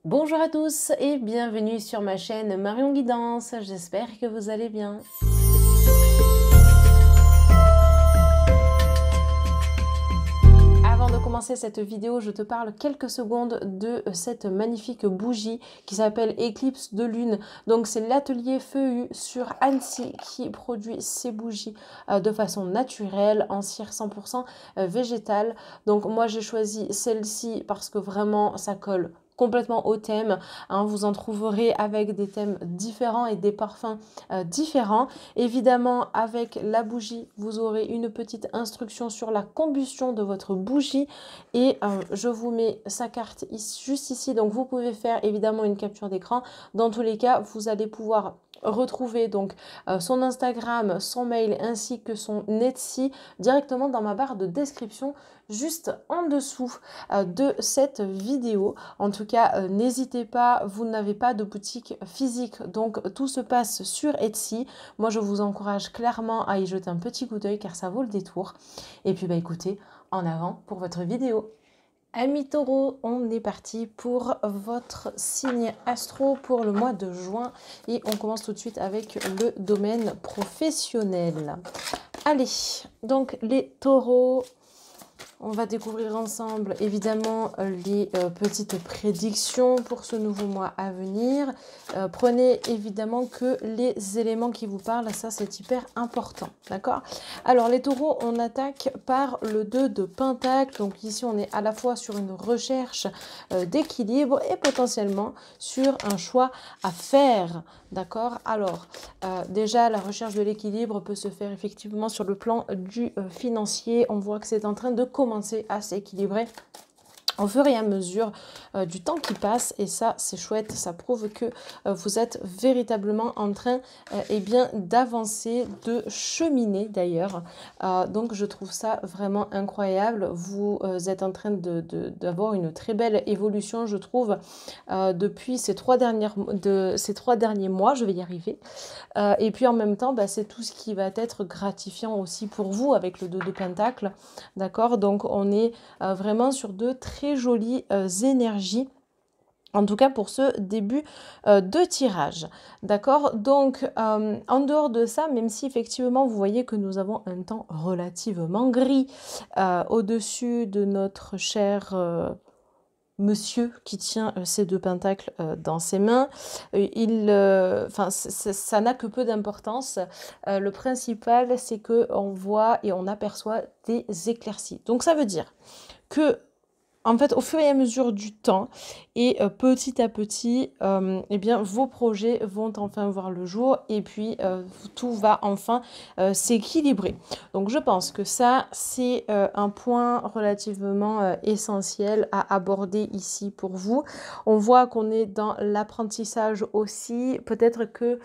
Bonjour à tous et bienvenue sur ma chaîne Marion Guidance, j'espère que vous allez bien. Avant de commencer cette vidéo, je te parle quelques secondes de cette magnifique bougie qui s'appelle Éclipse de Lune. Donc c'est l'atelier Feu U sur Annecy qui produit ces bougies de façon naturelle, en cire 100% végétale. Donc moi j'ai choisi celle-ci parce que vraiment ça colle complètement au thème, hein. Vous en trouverez avec des thèmes différents et des parfums différents. Évidemment, avec la bougie, vous aurez une petite instruction sur la combustion de votre bougie et je vous mets sa carte juste ici. Donc, vous pouvez faire évidemment une capture d'écran. Dans tous les cas, vous allez pouvoir retrouver donc son Instagram, son mail ainsi que son Etsy directement dans ma barre de description juste en dessous de cette vidéo. En tout cas, n'hésitez pas, vous n'avez pas de boutique physique, donc tout se passe sur Etsy. Moi, je vous encourage clairement à y jeter un petit coup d'œil car ça vaut le détour. Et puis, bah écoutez, en avant pour votre vidéo. Amis taureaux, on est parti pour votre signe astro pour le mois de juin et on commence tout de suite avec le domaine professionnel. Allez, donc les taureaux, on va découvrir ensemble évidemment les petites prédictions pour ce nouveau mois à venir. Prenez évidemment que les éléments qui vous parlent, ça c'est hyper important, d'accord? Alors les taureaux, on attaque par le 2 de Pentacle. Donc ici on est à la fois sur une recherche d'équilibre et potentiellement sur un choix à faire, d'accord? Alors déjà la recherche de l'équilibre peut se faire effectivement sur le plan du financier. On voit que c'est en train de commencer à s'équilibrer au fur et à mesure du temps qui passe, et ça c'est chouette, ça prouve que vous êtes véritablement en train eh bien d'avancer, de cheminer d'ailleurs. Donc je trouve ça vraiment incroyable. Vous êtes en train d'avoir une très belle évolution, je trouve, depuis ces trois derniers mois, je vais y arriver. Et puis en même temps, bah, c'est tout ce qui va être gratifiant aussi pour vous avec le 2 de Pentacle, d'accord? Donc on est vraiment sur de très jolies énergies. En tout cas pour ce début de tirage, d'accord? Donc en dehors de ça, même si effectivement vous voyez que nous avons un temps relativement gris au-dessus de notre cher monsieur qui tient ces 2 pentacles dans ses mains, ça n'a que peu d'importance. Le principal, c'est qu'on voit et on aperçoit des éclaircies. Donc ça veut dire que en fait, au fur et à mesure du temps et petit à petit, eh bien, vos projets vont enfin voir le jour et puis tout va enfin s'équilibrer. Donc, je pense que ça, c'est un point relativement essentiel à aborder ici pour vous. On voit qu'on est dans l'apprentissage aussi. Peut-être qu'il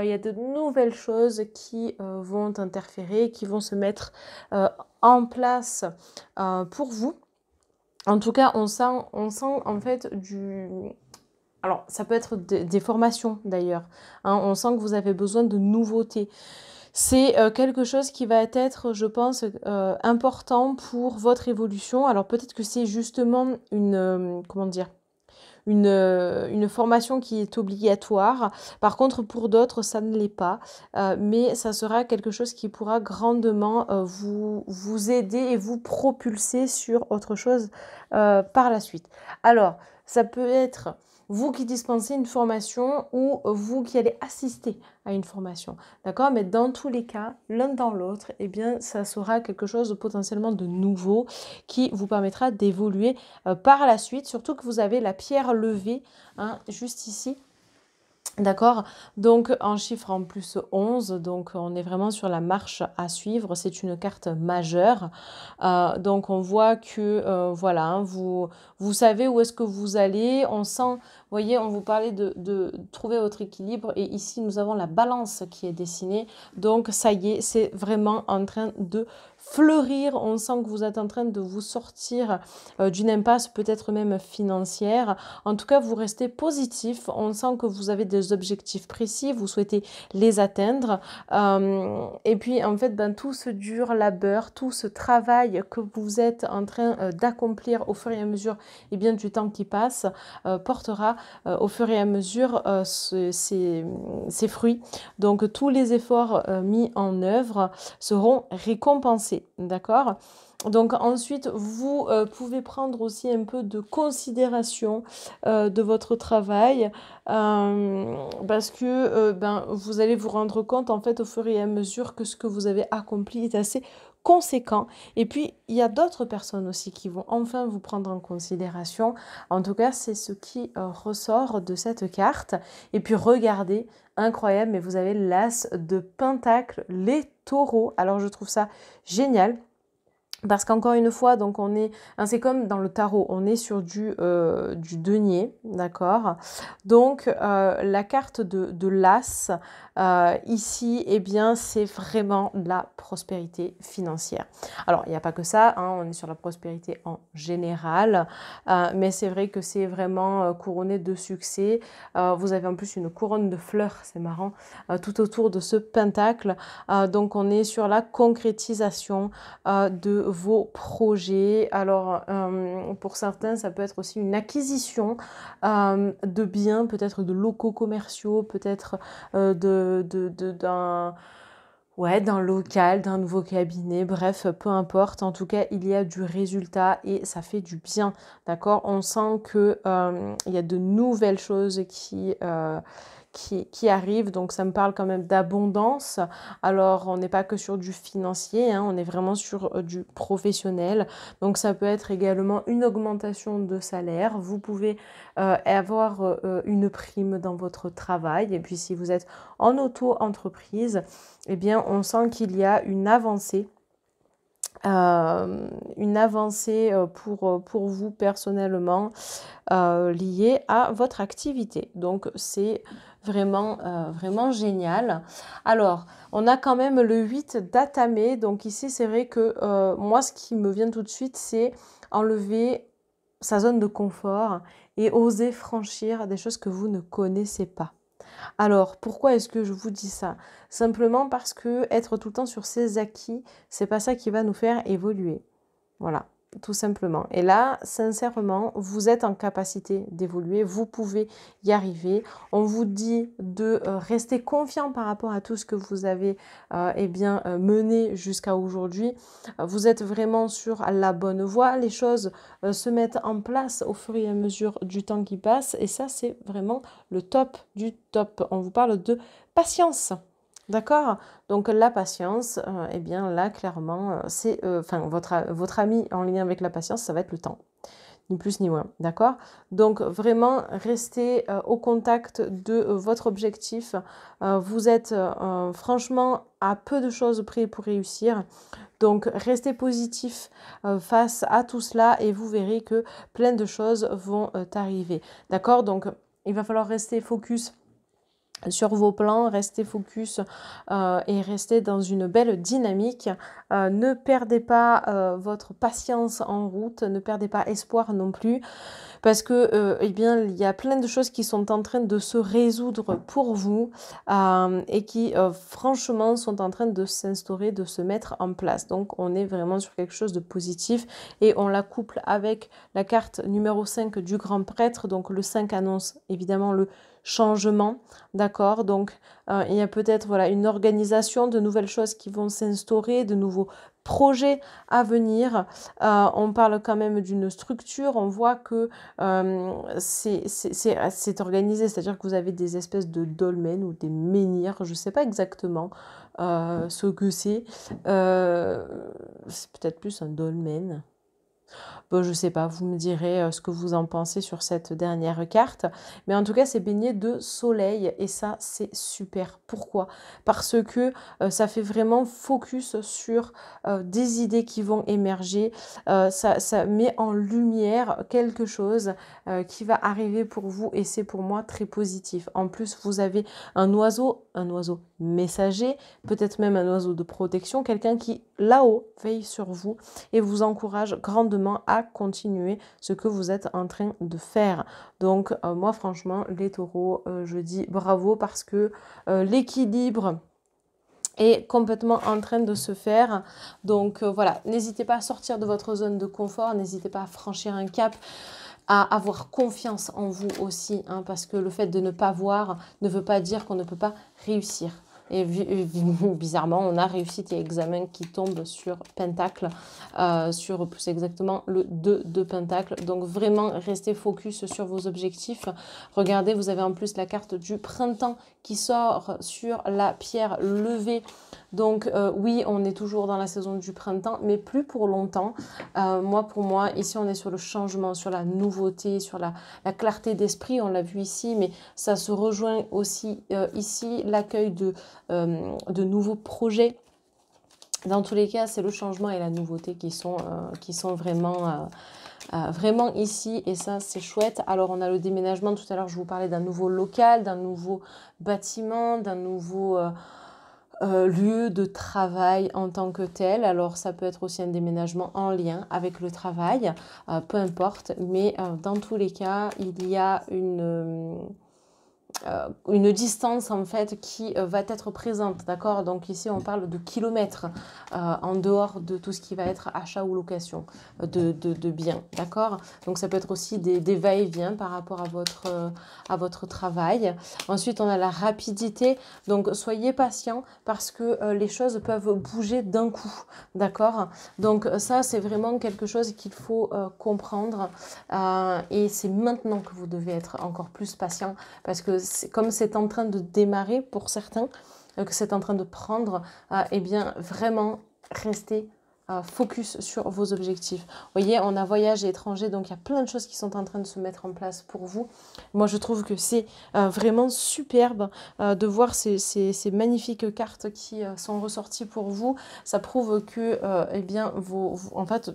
y a de nouvelles choses qui vont interférer, qui vont se mettre en place pour vous. En tout cas, on sent en fait Alors, ça peut être des formations d'ailleurs, hein. On sent que vous avez besoin de nouveautés. C'est quelque chose qui va être, je pense, important pour votre évolution. Alors, peut-être que c'est justement comment dire, une formation qui est obligatoire. Par contre, pour d'autres, ça ne l'est pas. Mais ça sera quelque chose qui pourra grandement vous aider et vous propulser sur autre chose par la suite. Alors, ça peut être vous qui dispensez une formation ou vous qui allez assister à une formation, d'accord? Mais dans tous les cas, l'un dans l'autre, eh bien, ça sera quelque chose de potentiellement de nouveau qui vous permettra d'évoluer par la suite, surtout que vous avez la pierre levée, hein, juste ici. D'accord, donc en chiffre en plus 11, donc on est vraiment sur la marche à suivre, c'est une carte majeure. Donc on voit que voilà, hein, vous savez où est-ce que vous allez, on sent, vous voyez, on vous parlait de trouver votre équilibre et ici nous avons la balance qui est dessinée, donc ça y est, c'est vraiment en train de fleurir. On sent que vous êtes en train de vous sortir d'une impasse, peut-être même financière. En tout cas, vous restez positif. On sent que vous avez des objectifs précis, vous souhaitez les atteindre. Et puis, en fait, ben, tout ce dur labeur, tout ce travail que vous êtes en train d'accomplir au fur et à mesure bien, du temps qui passe, portera au fur et à mesure ses fruits. Donc, tous les efforts mis en œuvre seront récompensés. D'accord ? Donc ensuite, vous pouvez prendre aussi un peu de considération de votre travail parce que ben, vous allez vous rendre compte en fait au fur et à mesure que ce que vous avez accompli est assez conséquent. Et puis, il y a d'autres personnes aussi qui vont enfin vous prendre en considération. En tout cas, c'est ce qui ressort de cette carte. Et puis, regardez, incroyable, mais vous avez l'as de Pentacle, les taureaux. Alors, je trouve ça génial. Parce qu'encore une fois, donc on est, hein, c'est comme dans le tarot, on est sur du denier, d'accord. Donc la carte de l'as ici, eh bien, c'est vraiment de la prospérité financière. Alors il n'y a pas que ça, hein, on est sur la prospérité en général, mais c'est vrai que c'est vraiment couronné de succès. Vous avez en plus une couronne de fleurs, c'est marrant, tout autour de ce pentacle. Donc on est sur la concrétisation de vos projets. Alors, pour certains, ça peut être aussi une acquisition de biens, peut-être de locaux commerciaux, peut-être d'un local, d'un nouveau cabinet, bref, peu importe. En tout cas, il y a du résultat et ça fait du bien, d'accord? On sent que il y a de nouvelles choses qui arrivent, donc ça me parle quand même d'abondance. Alors, on n'est pas que sur du financier, hein, on est vraiment sur du professionnel. Donc, ça peut être également une augmentation de salaire. Vous pouvez avoir une prime dans votre travail. Et puis, si vous êtes en auto-entreprise, eh bien, on sent qu'il y a une avancée pour vous personnellement liée à votre activité. Donc, c'est vraiment génial. Alors, on a quand même le 8 d'Atame. Donc ici, c'est vrai que moi, ce qui me vient tout de suite, c'est enlever sa zone de confort et oser franchir des choses que vous ne connaissez pas. Alors, pourquoi est-ce que je vous dis ça? Simplement parce que être tout le temps sur ses acquis, c'est pas ça qui va nous faire évoluer. Voilà, tout simplement. Et là, sincèrement, vous êtes en capacité d'évoluer, vous pouvez y arriver. On vous dit de rester confiant par rapport à tout ce que vous avez mené jusqu'à aujourd'hui. Vous êtes vraiment sur la bonne voie. Les choses se mettent en place au fur et à mesure du temps qui passe. Et ça, c'est vraiment le top du top. On vous parle de patience. D'accord? Donc la patience, eh bien là, clairement, c'est votre ami en lien avec la patience, ça va être le temps. Ni plus ni moins, d'accord? Donc vraiment, restez au contact de votre objectif. Vous êtes franchement à peu de choses près pour réussir. Donc restez positif face à tout cela et vous verrez que plein de choses vont arriver. D'accord? Donc il va falloir rester focus sur vos plans, restez focus et restez dans une belle dynamique. Ne perdez pas votre patience en route, ne perdez pas espoir non plus, parce que eh bien, il y a plein de choses qui sont en train de se résoudre pour vous et qui franchement sont en train de s'instaurer, de se mettre en place. Donc on est vraiment sur quelque chose de positif et on la couple avec la carte numéro 5 du grand prêtre. Donc le 5 annonce évidemment le changement, d'accord? Donc il y a peut-être voilà une organisation, de nouvelles choses qui vont s'instaurer, de nouveaux projets à venir. On parle quand même d'une structure, on voit que c'est organisé, c'est-à-dire que vous avez des espèces de dolmens ou des menhirs, je ne sais pas exactement ce que c'est peut-être plus un dolmen. Bon, je sais pas, vous me direz ce que vous en pensez sur cette dernière carte. Mais en tout cas, c'est baigné de soleil et ça, c'est super. Pourquoi? Parce que ça fait vraiment focus sur des idées qui vont émerger. Ça met en lumière quelque chose qui va arriver pour vous et c'est pour moi très positif. En plus, vous avez un oiseau messager, peut-être même un oiseau de protection, quelqu'un qui là-haut veille sur vous et vous encourage grandement à continuer ce que vous êtes en train de faire. Donc moi franchement les taureaux, je dis bravo parce que l'équilibre est complètement en train de se faire. Donc voilà, n'hésitez pas à sortir de votre zone de confort, n'hésitez pas à franchir un cap, à avoir confiance en vous aussi, hein, parce que le fait de ne pas voir ne veut pas dire qu'on ne peut pas réussir. Et bizarrement, on a réussite et examen qui tombe sur Pentacle, sur plus exactement le 2 de Pentacle. Donc vraiment, restez focus sur vos objectifs. Regardez, vous avez en plus la carte du printemps qui sort sur la pierre levée. Donc oui, on est toujours dans la saison du printemps, mais plus pour longtemps. Pour moi, ici, on est sur le changement, sur la nouveauté, sur la clarté d'esprit. On l'a vu ici, mais ça se rejoint aussi ici, l'accueil de nouveaux projets. Dans tous les cas, c'est le changement et la nouveauté qui sont vraiment... vraiment ici, et ça c'est chouette. Alors on a le déménagement, tout à l'heure je vous parlais d'un nouveau local, d'un nouveau bâtiment, d'un nouveau lieu de travail en tant que tel. Alors ça peut être aussi un déménagement en lien avec le travail, peu importe, mais dans tous les cas il y a une distance en fait qui va être présente, d'accord? Donc ici on parle de kilomètres en dehors de tout ce qui va être achat ou location de biens, d'accord? Donc ça peut être aussi des va-et-vient par rapport à votre travail. Ensuite on a la rapidité, donc soyez patient parce que les choses peuvent bouger d'un coup, d'accord? Donc ça c'est vraiment quelque chose qu'il faut comprendre et c'est maintenant que vous devez être encore plus patient parce que comme c'est en train de démarrer pour certains, que c'est en train de prendre, eh bien vraiment restez focus sur vos objectifs. Vous voyez, on a voyage et étranger, donc il y a plein de choses qui sont en train de se mettre en place pour vous. Moi, je trouve que c'est vraiment superbe de voir ces magnifiques cartes qui sont ressorties pour vous. Ça prouve que, eh bien, en fait,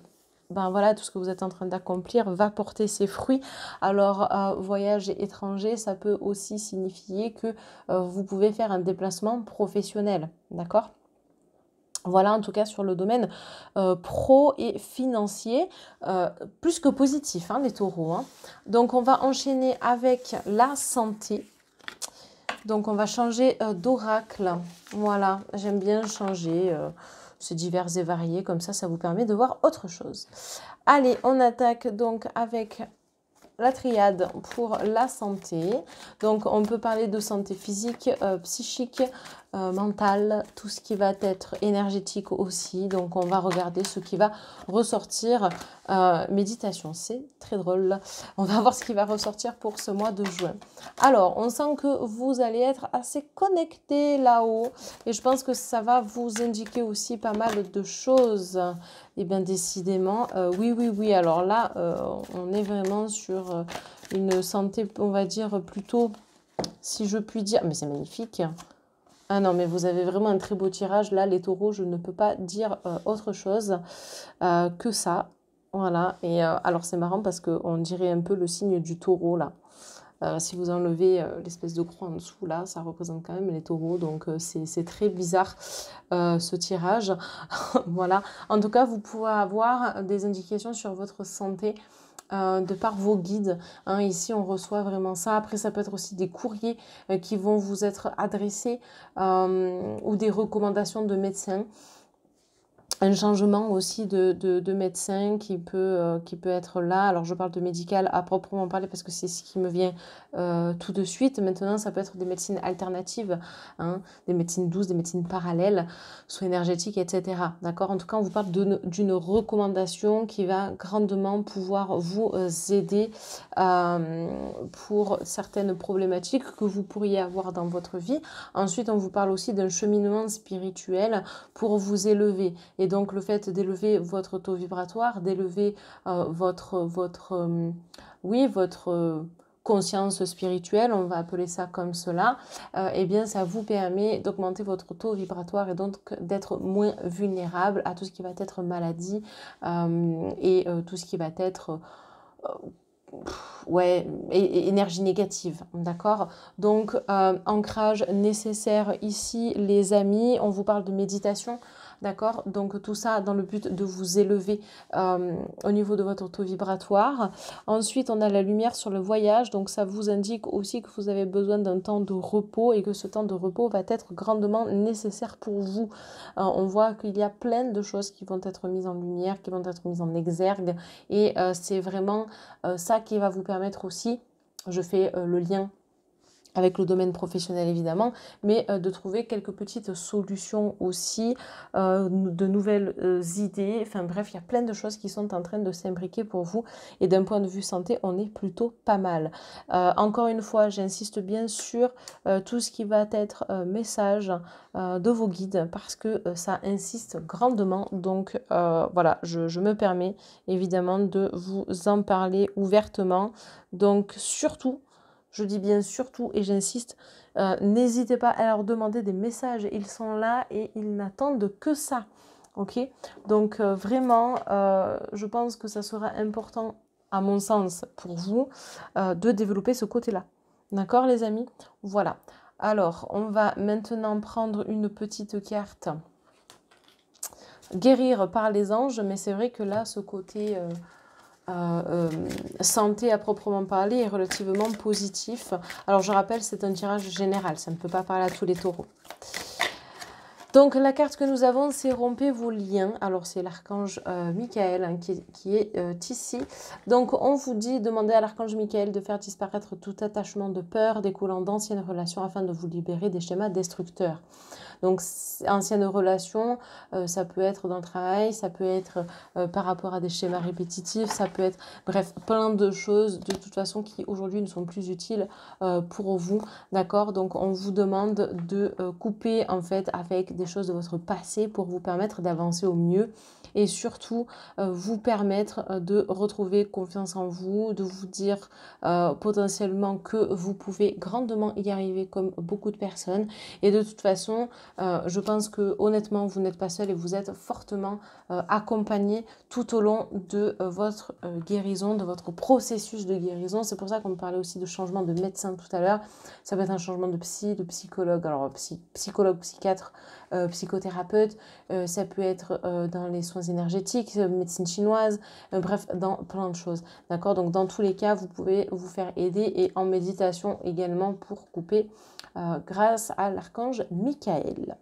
ben voilà, tout ce que vous êtes en train d'accomplir va porter ses fruits. Alors, voyage étranger, ça peut aussi signifier que vous pouvez faire un déplacement professionnel, d'accord? Voilà, en tout cas, sur le domaine pro et financier, plus que positif, hein, les taureaux. Hein. Donc, on va enchaîner avec la santé. Donc, on va changer d'oracle. Voilà, j'aime bien changer... c'est divers et varié, comme ça vous permet de voir autre chose. Allez, on attaque donc avec la triade pour la santé. Donc, on peut parler de santé physique, psychique, mentale, tout ce qui va être énergétique aussi. Donc, on va regarder ce qui va ressortir. Méditation, c'est très drôle. On va voir ce qui va ressortir pour ce mois de juin. Alors, on sent que vous allez être assez connecté là-haut. Et je pense que ça va vous indiquer aussi pas mal de choses. Et bien, décidément, oui. Alors là, on est vraiment sur une santé, on va dire, plutôt, si je puis dire... Mais c'est magnifique. Ah non, mais vous avez vraiment un très beau tirage. Là, les taureaux, je ne peux pas dire autre chose que ça. Voilà. Et alors, c'est marrant parce qu'on dirait un peu le signe du taureau, là. Si vous enlevez l'espèce de croix en dessous, là, ça représente quand même les taureaux. Donc, c'est très bizarre, ce tirage. Voilà. En tout cas, vous pouvez avoir des indications sur votre santé de par vos guides. Hein. Ici, on reçoit vraiment ça. Après, ça peut être aussi des courriers qui vont vous être adressés ou des recommandations de médecins. Un changement aussi de médecin qui peut être là. Alors, je parle de médical à proprement parler parce que c'est ce qui me vient tout de suite. Maintenant, ça peut être des médecines alternatives, hein, des médecines douces, des médecines parallèles, soit énergétiques, etc. D'accord? En tout cas, on vous parle d'une recommandation qui va grandement pouvoir vous aider pour certaines problématiques que vous pourriez avoir dans votre vie. Ensuite, on vous parle aussi d'un cheminement spirituel pour vous élever. Et donc, le fait d'élever votre taux vibratoire, d'élever votre conscience spirituelle, on va appeler ça comme cela, eh bien, ça vous permet d'augmenter votre taux vibratoire et donc d'être moins vulnérable à tout ce qui va être maladie et tout ce qui va être... énergie négative, d'accord? Donc, ancrage nécessaire ici, les amis, on vous parle de méditation. d'accord? Donc tout ça dans le but de vous élever au niveau de votre taux vibratoire. Ensuite, on a la lumière sur le voyage, donc ça vous indique aussi que vous avez besoin d'un temps de repos et que ce temps de repos va être grandement nécessaire pour vous. On voit qu'il y a plein de choses qui vont être mises en lumière, qui vont être mises en exergue et c'est vraiment ça qui va vous permettre aussi, je fais le lien avec le domaine professionnel évidemment, mais de trouver quelques petites solutions aussi, de nouvelles idées, enfin bref, il y a plein de choses qui sont en train de s'imbriquer pour vous, et d'un point de vue santé, on est plutôt pas mal. Encore une fois, j'insiste bien sur tout ce qui va être message de vos guides, parce que ça insiste grandement, donc voilà, je me permets évidemment de vous en parler ouvertement, donc surtout, je dis bien surtout et j'insiste, n'hésitez pas à leur demander des messages. Ils sont là et ils n'attendent que ça. Ok? Donc vraiment, je pense que ça sera important, à mon sens, pour vous, de développer ce côté-là. D'accord, les amis? Voilà. Alors, on va maintenant prendre une petite carte. Guérir par les anges, mais c'est vrai que là, ce côté... santé à proprement parler est relativement positif. Alors je rappelle, c'est un tirage général, ça ne peut pas parler à tous les taureaux. Donc la carte que nous avons, c'est rompez vos liens. Alors c'est l'archange Michael hein, qui est ici. Donc on vous dit, demandez à l'archange Michael de faire disparaître tout attachement de peur découlant d'anciennes relations afin de vous libérer des schémas destructeurs. Donc, anciennes relations, ça peut être dans le travail, ça peut être par rapport à des schémas répétitifs, ça peut être, bref, plein de choses de toute façon qui aujourd'hui ne sont plus utiles pour vous, d'accord? Donc, on vous demande de couper en fait avec des choses de votre passé pour vous permettre d'avancer au mieux et surtout vous permettre de retrouver confiance en vous, de vous dire potentiellement que vous pouvez grandement y arriver comme beaucoup de personnes et de toute façon, je pense que honnêtement, vous n'êtes pas seul et vous êtes fortement accompagné tout au long de votre guérison, de votre processus de guérison. C'est pour ça qu'on me parlait aussi de changement de médecin tout à l'heure. Ça peut être un changement de psy, de psychologue, alors psychologue, psychiatre, psychothérapeute. Ça peut être dans les soins énergétiques, médecine chinoise, bref, dans plein de choses. D'accord? Donc dans tous les cas, vous pouvez vous faire aider et en méditation également pour couper grâce à l'archange Michael.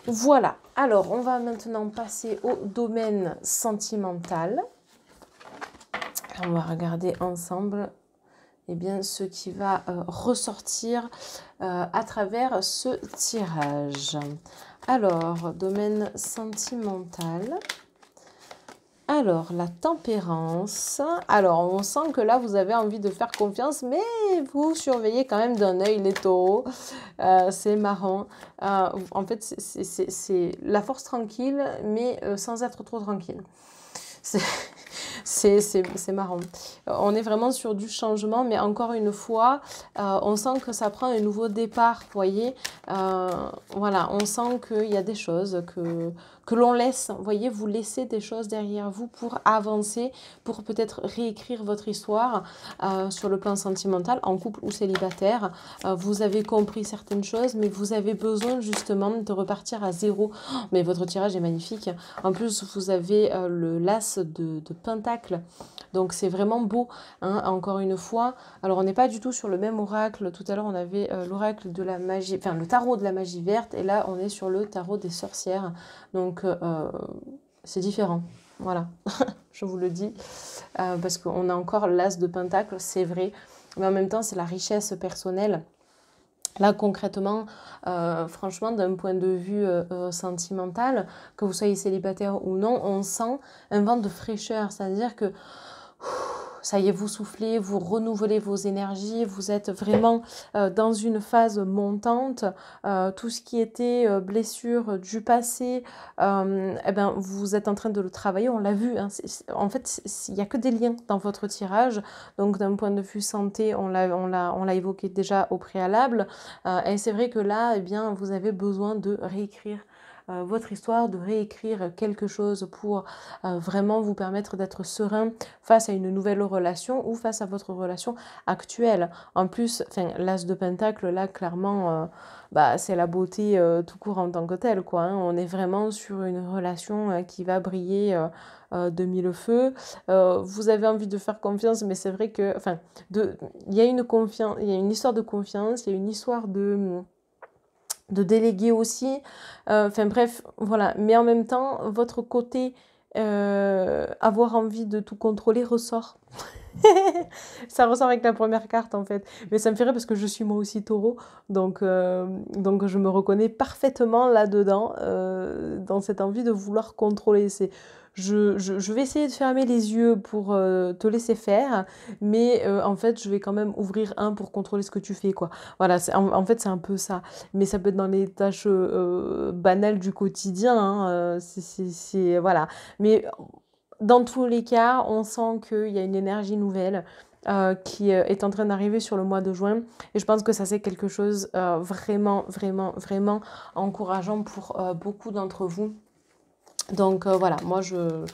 Voilà, alors on va maintenant passer au domaine sentimental. On va regarder ensemble ce qui va ressortir à travers ce tirage. Alors, domaine sentimental. Alors, la tempérance. Alors, on sent que là, vous avez envie de faire confiance, mais vous surveillez quand même d'un œil les taureaux. C'est marrant. En fait, c'est la force tranquille, mais sans être trop tranquille. C'est marrant. On est vraiment sur du changement, mais encore une fois, on sent que ça prend un nouveau départ, vous voyez. Voilà, on sent qu'il y a des choses que l'on laisse, vous voyez, vous laissez des choses derrière vous pour avancer, pour peut-être réécrire votre histoire sur le plan sentimental, en couple ou célibataire. Vous avez compris certaines choses, mais vous avez besoin justement de repartir à zéro. Oh, mais votre tirage est magnifique. En plus, vous avez le l'as de pentacle. Donc c'est vraiment beau, hein, encore une fois. Alors on n'est pas du tout sur le même oracle. Tout à l'heure on avait l'oracle de la magie, enfin le tarot de la magie verte. Et là on est sur le tarot des sorcières. Donc c'est différent. Voilà, je vous le dis. Parce qu'on a encore l'as de pentacle, c'est vrai. Mais en même temps c'est la richesse personnelle. Là, concrètement, franchement, d'un point de vue sentimental, que vous soyez célibataire ou non, on sent un vent de fraîcheur. C'est-à-dire que ça y est, vous soufflez, vous renouvelez vos énergies, vous êtes vraiment dans une phase montante. Tout ce qui était blessure du passé, vous êtes en train de le travailler, on l'a vu. Hein, en fait, il n'y a que des liens dans votre tirage. Donc, d'un point de vue santé, on l'a évoqué déjà au préalable. Et c'est vrai que là, vous avez besoin de réécrire votre histoire, de réécrire quelque chose pour vraiment vous permettre d'être serein face à une nouvelle relation ou face à votre relation actuelle. En plus, l'As de Pentacle, là, clairement, c'est la beauté tout court en tant que telle, quoi. Hein. On est vraiment sur une relation qui va briller de mille feux. Vous avez envie de faire confiance, mais c'est vrai que, il y a une confiance, il y a une histoire de confiance, il y a une histoire de déléguer aussi. Bref, voilà. Mais en même temps, votre côté avoir envie de tout contrôler ressort. Ça ressort avec la première carte en fait. Mais ça me fait rire parce que je suis moi aussi taureau. Donc je me reconnais parfaitement là-dedans, dans cette envie de vouloir contrôler. Je vais essayer de fermer les yeux pour te laisser faire, mais en fait, je vais quand même ouvrir un pour contrôler ce que tu fais, quoi. Voilà, en fait, c'est un peu ça. Mais ça peut être dans les tâches banales du quotidien. Hein, voilà. Mais dans tous les cas, on sent qu'il y a une énergie nouvelle qui est en train d'arriver sur le mois de juin. Et je pense que ça, c'est quelque chose vraiment, vraiment, vraiment encourageant pour beaucoup d'entre vous. Donc voilà, moi, je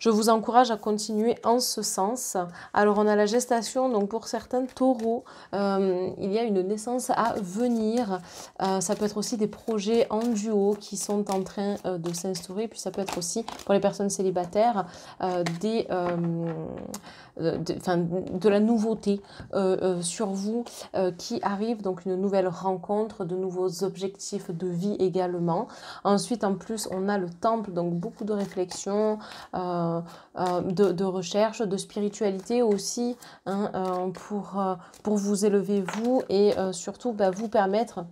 vous encourage à continuer en ce sens. Alors, on a la gestation, donc pour certains taureaux, il y a une naissance à venir. Ça peut être aussi des projets en duo qui sont en train de s'instaurer. Puis ça peut être aussi, pour les personnes célibataires, de la nouveauté sur vous qui arrive. Donc, une nouvelle rencontre, de nouveaux objectifs de vie également. Ensuite, en plus, on a le temple, donc beaucoup de réflexion, de recherche, de spiritualité aussi, hein, pour vous élever vous et surtout vous permettre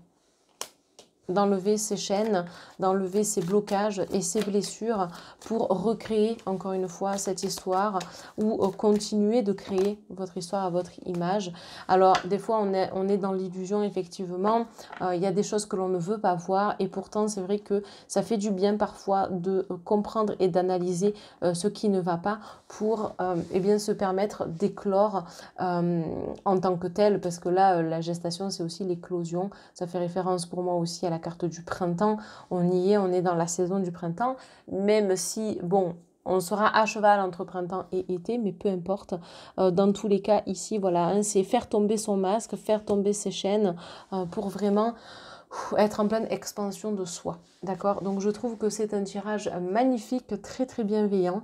d'enlever ces chaînes, d'enlever ces blocages et ces blessures pour recréer encore une fois cette histoire ou continuer de créer votre histoire à votre image. Alors des fois on est dans l'illusion effectivement, il y a des choses que l'on ne veut pas voir et pourtant c'est vrai que ça fait du bien parfois de comprendre et d'analyser ce qui ne va pas pour se permettre d'éclore en tant que tel, parce que là la gestation c'est aussi l'éclosion, ça fait référence pour moi aussi à la carte du printemps, on y est, on est dans la saison du printemps, même si, bon, on sera à cheval entre printemps et été, mais peu importe. Dans tous les cas, ici, voilà, hein, c'est faire tomber son masque, faire tomber ses chaînes pour vraiment être en pleine expansion de soi. D'accord? Donc, je trouve que c'est un tirage magnifique, très, très bienveillant.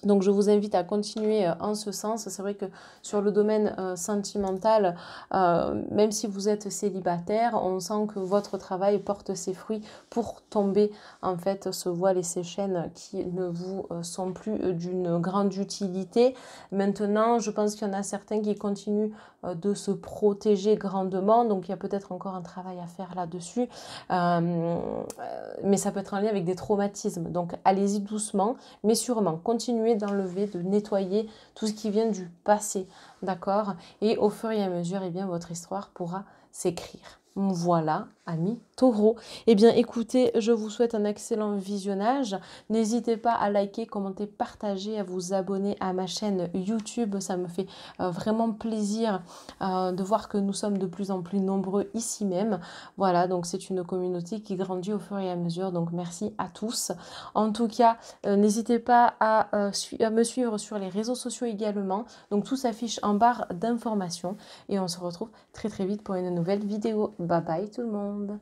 Donc, je vous invite à continuer en ce sens. C'est vrai que sur le domaine sentimental, même si vous êtes célibataire, on sent que votre travail porte ses fruits pour tomber en fait ce voile et ces chaînes qui ne vous sont plus d'une grande utilité. Maintenant, je pense qu'il y en a certains qui continuent de se protéger grandement. Donc, il y a peut-être encore un travail à faire là-dessus. Mais ça peut être en lien avec des traumatismes. Donc, allez-y doucement, mais sûrement. Continuez d'enlever, de nettoyer tout ce qui vient du passé, d'accord? Et au fur et à mesure, votre histoire pourra s'écrire. Voilà, amis taureaux. Eh bien, écoutez, je vous souhaite un excellent visionnage. N'hésitez pas à liker, commenter, partager, à vous abonner à ma chaîne YouTube. Ça me fait vraiment plaisir de voir que nous sommes de plus en plus nombreux ici même. Voilà, donc c'est une communauté qui grandit au fur et à mesure. Donc, merci à tous. En tout cas, n'hésitez pas à me suivre sur les réseaux sociaux également. Donc, tout s'affiche en barre d'informations. Et on se retrouve très très vite pour une nouvelle vidéo. Bye bye tout le monde!